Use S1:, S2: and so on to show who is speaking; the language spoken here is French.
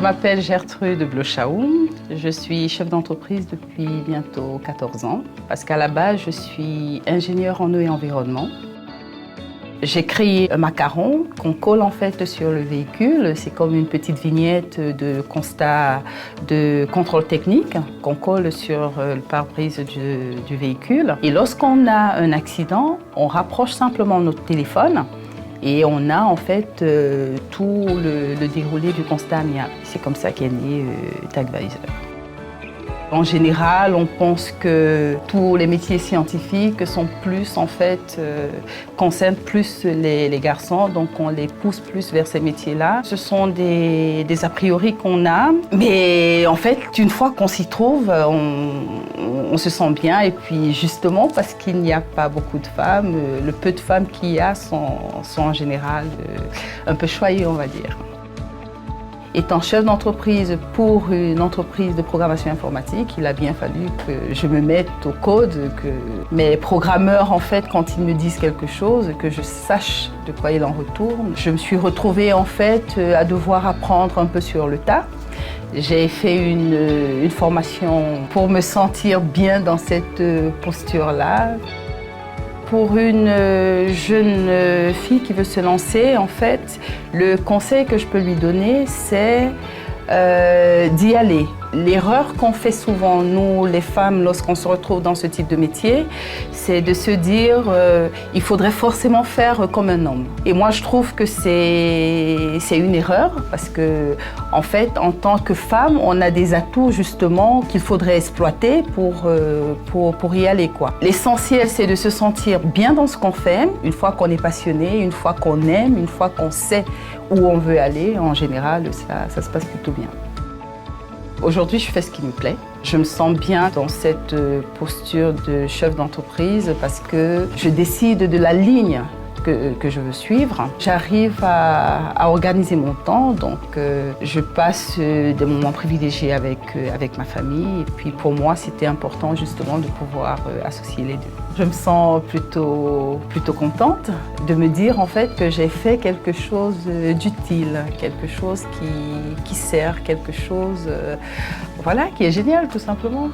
S1: Je m'appelle Gertrude Blochaoum. Je suis chef d'entreprise depuis bientôt 14 ans parce qu'à la base, je suis ingénieure en eau et environnement. J'ai créé un macaron qu'on colle en fait sur le véhicule. C'est comme une petite vignette de constat de contrôle technique qu'on colle sur le pare-brise du véhicule. Et lorsqu'on a un accident, on rapproche simplement notre téléphone et on a en fait tout le déroulé du constat amiable. C'est comme ça qu'est né Tagvisor. En général, on pense que tous les métiers scientifiques sont plus, en fait, concernent plus les garçons, donc on les pousse plus vers ces métiers-là. Ce sont des a priori qu'on a, mais en fait, une fois qu'on s'y trouve, on se sent bien. Et puis justement, parce qu'il n'y a pas beaucoup de femmes, le peu de femmes qu'il y a sont en général un peu choyées, on va dire. Étant chef d'entreprise pour une entreprise de programmation informatique, il a bien fallu que je me mette au code, que mes programmeurs, en fait, quand ils me disent quelque chose, que je sache de quoi il en retourne. Je me suis retrouvée, en fait, à devoir apprendre un peu sur le tas. J'ai fait une formation pour me sentir bien dans cette posture-là. Pour une jeune fille qui veut se lancer, en fait, le conseil que je peux lui donner, c'est d'y aller. L'erreur qu'on fait souvent, nous, les femmes, lorsqu'on se retrouve dans ce type de métier, c'est de se dire il faudrait forcément faire comme un homme. Et moi, je trouve que c'est une erreur parce que, en fait, en tant que femme, on a des atouts justement qu'il faudrait exploiter pour y aller, quoi. L'essentiel, c'est de se sentir bien dans ce qu'on fait. Une fois qu'on est passionné, une fois qu'on aime, une fois qu'on sait où on veut aller, en général, ça se passe plutôt bien. Aujourd'hui, je fais ce qui me plaît. Je me sens bien dans cette posture de chef d'entreprise parce que je décide de la ligne que je veux suivre. J'arrive à organiser mon temps, donc je passe des moments privilégiés avec ma famille. Et puis pour moi, c'était important justement de pouvoir associer les deux. Je me sens plutôt contente de me dire en fait que j'ai fait quelque chose d'utile, quelque chose qui sert, quelque chose voilà, qui est génial tout simplement.